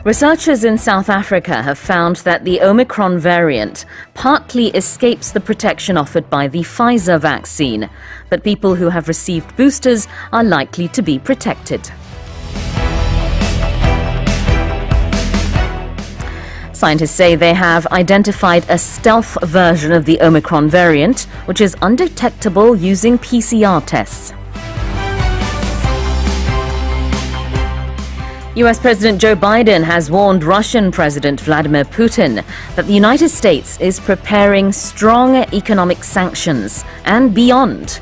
Researchers in South Africa have found that the Omicron variant partly escapes the protection offered by the Pfizer vaccine, but people who have received boosters are likely to be protected. Scientists say they have identified a stealth version of the Omicron variant, which is undetectable using PCR tests. US President Joe Biden has warned Russian President Vladimir Putin that the United States is preparing strong economic sanctions and beyond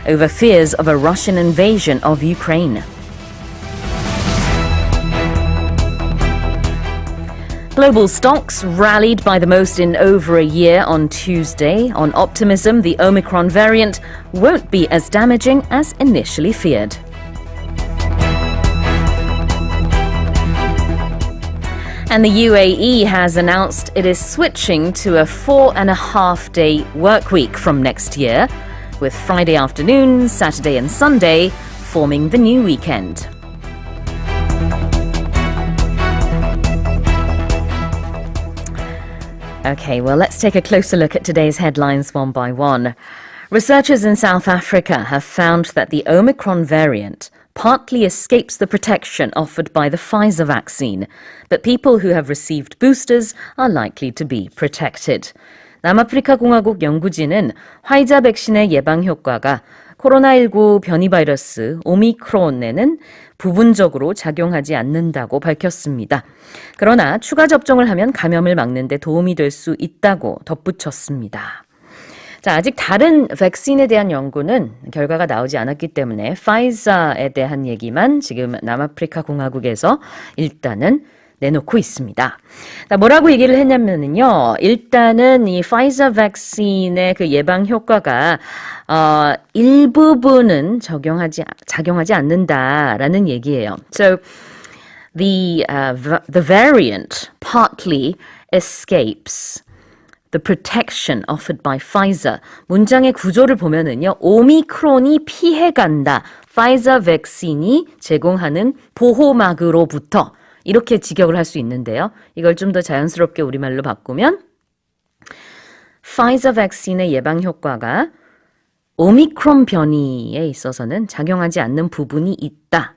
over fears of a Russian invasion of Ukraine. Global stocks rallied by the most in over a year on Tuesday on optimism the Omicron variant won't be as damaging as initially feared. And the UAE has announced it is switching to a 4.5-day work week from next year, with Friday afternoon, Saturday and Sunday forming the new weekend. Okay, well, let's take a closer look at today's headlines one by one. Researchers in South Africa have found that the Omicron variant partly escapes the protection offered by the Pfizer vaccine, but people who have received boosters are likely to be protected. 남아프리카 공화국 연구진은 화이자 백신의 예방 효과가 코로나19 변이 바이러스 오미크론에는 부분적으로 작용하지 않는다고 밝혔습니다. 그러나 추가 접종을 하면 감염을 막는 데 도움이 될 수 있다고 덧붙였습니다. 자, 아직 다른 백신에 대한 연구는 결과가 나오지 않았기 때문에 파이자에 대한 얘기만 지금 남아프리카 공화국에서 일단은 내놓고 있습니다. 뭐라고 얘기를 했냐면요. 일단은 이 파이자 백신의 그 예방 효과가 일부분은 작용하지 않는다라는 얘기예요. So the variant partly escapes the protection offered by Pfizer. 문장의 구조를 보면은요. 오미크론이 피해간다. 파이자 백신이 제공하는 보호막으로부터 이렇게 직역을 할 수 있는데요. 이걸 좀 더 자연스럽게 우리말로 바꾸면 파이자 백신의 예방 효과가 오미크론 변이에 있어서는 작용하지 않는 부분이 있다.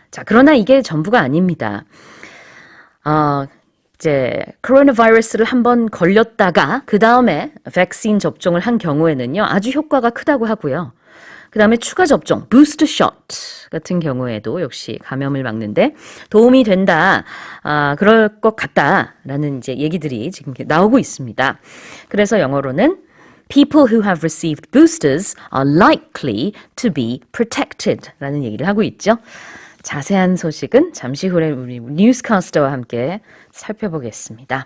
자, 그러나 이게 전부가 아닙니다. 이제 코로나 바이러스를 한번 걸렸다가 그 다음에 백신 접종을 한 경우에는요. 아주 효과가 크다고 하고요. 그 다음에 추가 접종, 부스터 샷 같은 경우에도 역시 감염을 막는데 도움이 된다, 그럴 것 같다라는 이제 얘기들이 지금 나오고 있습니다. 그래서 영어로는 People who have received boosters are likely to be protected 라는 얘기를 하고 있죠. 자세한 소식은 잠시 후에 우리 뉴스캐스터와 함께 살펴보겠습니다.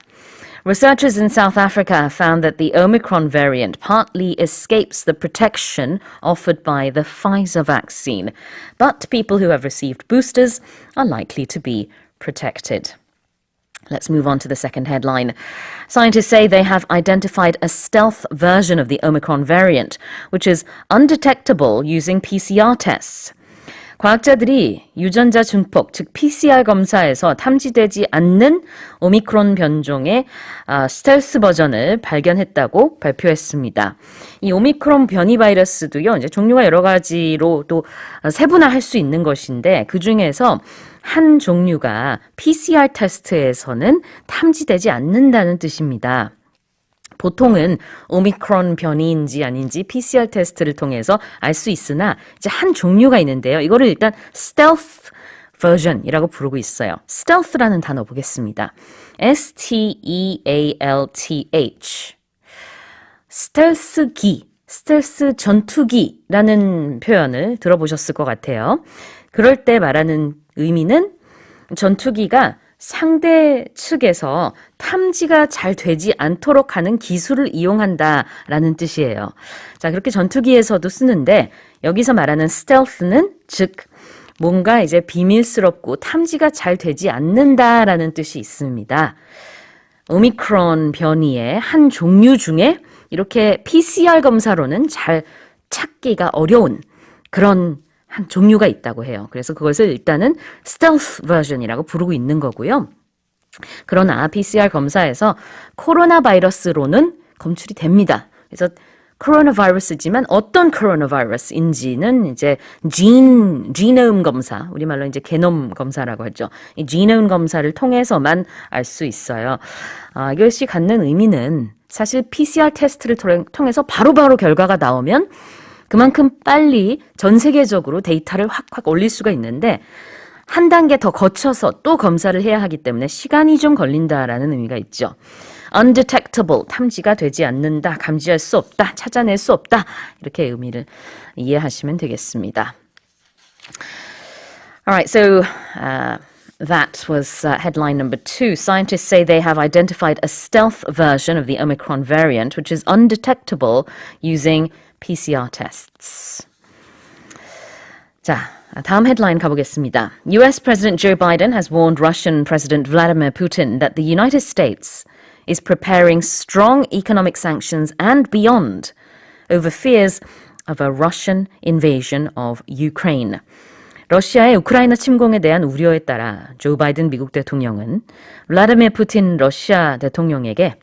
Researchers in South Africa found that the Omicron variant partly escapes the protection offered by the Pfizer vaccine, but people who have received boosters are likely to be protected. Let's move on to the second headline. Scientists say they have identified a stealth version of the Omicron variant, which is undetectable using PCR tests. 과학자들이 유전자 증폭, 즉 PCR 검사에서 탐지되지 않는 오미크론 변종의 스텔스 버전을 발견했다고 발표했습니다. 이 오미크론 변이 바이러스도요, 이제 종류가 여러 가지로 또 세분화할 수 있는 것인데 그 중에서 한 종류가 PCR 테스트에서는 탐지되지 않는다는 뜻입니다. 보통은 오미크론 변이인지 아닌지 PCR 테스트를 통해서 알 수 있으나 이제 한 종류가 있는데요. 이거를 일단 stealth version이라고 부르고 있어요. stealth라는 단어 보겠습니다. S-T-E-A-L-T-H 스텔스기, 스텔스 전투기라는 표현을 들어보셨을 것 같아요. 그럴 때 말하는 의미는 전투기가 상대 측에서 탐지가 잘 되지 않도록 하는 기술을 이용한다라는 뜻이에요. 자, 그렇게 전투기에서도 쓰는데 여기서 말하는 stealth는 즉 뭔가 이제 비밀스럽고 탐지가 잘 되지 않는다라는 뜻이 있습니다. 오미크론 변이의 한 종류 중에 이렇게 PCR 검사로는 잘 찾기가 어려운 그런 한 종류가 있다고 해요. 그래서 그것을 일단은 stealth version이라고 부르고 있는 거고요. 그러나 PCR 검사에서 코로나 바이러스로는 검출이 됩니다. 그래서 코로나 바이러스지만 어떤 코로나 바이러스인지는 이제 지놈 검사, 우리말로 이제 게놈 검사라고 하죠. 이 지놈 검사를 통해서만 알 수 있어요. 이것이 갖는 의미는 사실 PCR 테스트를 통해서 바로바로 결과가 나오면 그만큼 빨리 전 세계적으로 데이터를 확 올릴 수가 있는데 한 단계 더 거쳐서 또 검사를 해야 하기 때문에 시간이 좀 걸린다라는 의미가 있죠. undetectable, 탐지가 되지 않는다, 감지할 수 없다, 찾아낼 수 없다, 이렇게 의미를 이해하시면 되겠습니다. Alright, so that was headline number 2. Scientists say they have identified a stealth version of the Omicron variant, which is undetectable using PCR tests. 자, 다음 헤드라인 가보겠습니다. US President Joe Biden has warned Russian President Vladimir Putin that the United States is preparing strong economic sanctions and beyond over fears of a Russian invasion of Ukraine. 러시아의 우크라이나 침공에 대한 우려에 따라 조 바이든 미국 대통령은 블라디미르 푸틴 러시아 대통령에게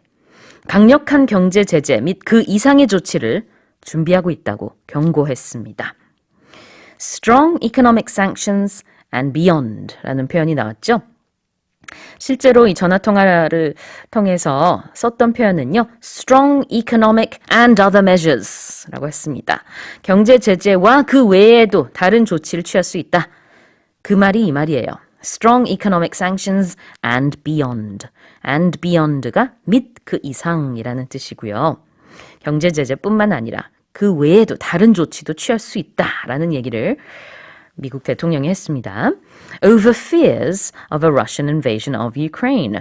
강력한 경제 제재 및 그 이상의 조치를 준비하고 있다고 경고했습니다. Strong economic sanctions and beyond 라는 표현이 나왔죠. 실제로 이 전화통화를 통해서 썼던 표현은요. Strong economic and other measures 라고 했습니다. 경제 제재와 그 외에도 다른 조치를 취할 수 있다. 그 말이 이 말이에요. Strong economic sanctions and beyond. and beyond가 및 그 이상이라는 뜻이고요. 경제 제재뿐만 아니라 그 외에도 다른 조치도 취할 수 있다라는 얘기를 미국 대통령이 했습니다. Over fears of a Russian invasion of Ukraine.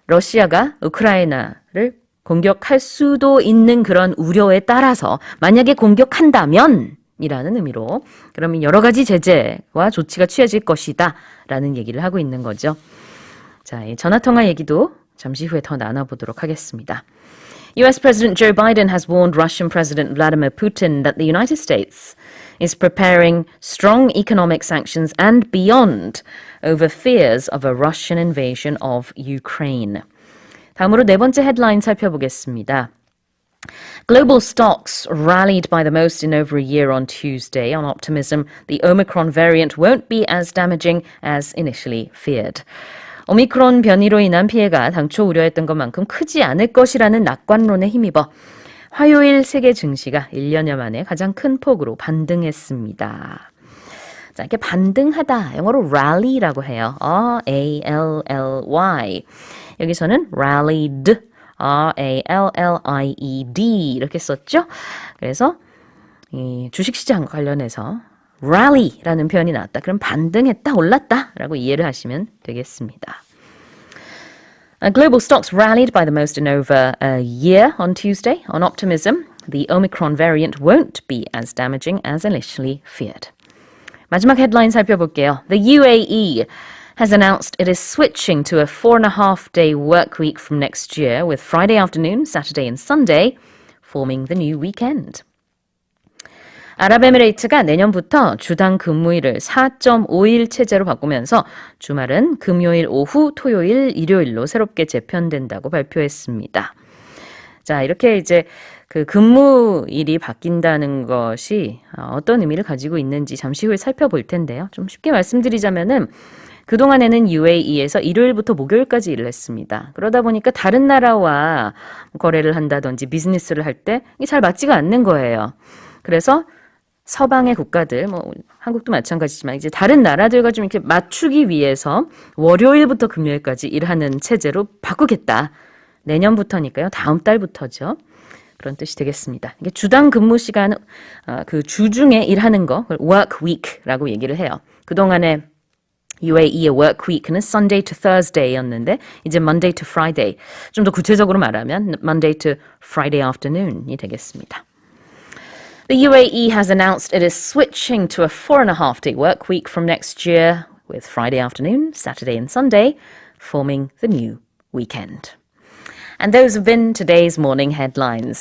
러시아가 우크라이나를 공격할 수도 있는 그런 우려에 따라서 만약에 공격한다면 이라는 의미로 그러면 여러 가지 제재와 조치가 취해질 것이다 라는 얘기를 하고 있는 거죠. 자, 이 전화통화 얘기도 잠시 후에 더 나눠보도록 하겠습니다. US President Joe Biden has warned Russian President Vladimir Putin that the United States is preparing strong economic sanctions and beyond over fears of a Russian invasion of Ukraine. 다음으로 네 번째 헤드라인 살펴보겠습니다. Global stocks rallied by the most in over a year on Tuesday on optimism the Omicron variant won't be as damaging as initially feared. 오미크론 변이로 인한 피해가 당초 우려했던 것만큼 크지 않을 것이라는 낙관론에 힘입어 화요일 세계 증시가 1년여 만에 가장 큰 폭으로 반등했습니다. 자, 이렇게 반등하다, 영어로 rally라고 해요. R-A-L-L-Y. 여기서는 rallied, R-A-L-L-I-E-D 이렇게 썼죠? 그래서 이 주식시장 관련해서 rally라는 표현이 나왔다. 그럼 반등했다, 올랐다 라고 이해를 하시면 되겠습니다. Global stocks rallied by the most in over a year on Tuesday on optimism. The Omicron variant won't be as damaging as initially feared. 마지막 헤드라인 살펴볼게요. The UAE has announced it is switching to a 4.5-day work week from next year with Friday afternoon, Saturday and Sunday forming the new weekend. 아랍에미레이트가 내년부터 주당 근무일을 4.5일 체제로 바꾸면서 주말은 금요일 오후, 토요일, 일요일로 새롭게 재편된다고 발표했습니다. 자, 이렇게 이제 그 근무일이 바뀐다는 것이 어떤 의미를 가지고 있는지 잠시 후에 살펴볼 텐데요. 좀 쉽게 말씀드리자면은 그동안에는 UAE에서 일요일부터 목요일까지 일을 했습니다. 그러다 보니까 다른 나라와 거래를 한다든지 비즈니스를 할 때 이게 잘 맞지가 않는 거예요. 그래서 서방의 국가들, 뭐 한국도 마찬가지지만 이제 다른 나라들과 좀 이렇게 맞추기 위해서 월요일부터 금요일까지 일하는 체제로 바꾸겠다. 내년부터니까요. 다음 달부터죠. 그런 뜻이 되겠습니다. 이게 주당 근무 시간, 그 주중에 일하는 거, work week라고 얘기를 해요. 그동안에 UAE의 work week는 Sunday to Thursday였는데 이제 Monday to Friday. 좀 더 구체적으로 말하면 Monday to Friday afternoon이 되겠습니다. The UAE has announced it is switching to a 4.5-day work week from next year with Friday afternoon, Saturday and Sunday forming the new weekend. And those have been today's morning headlines.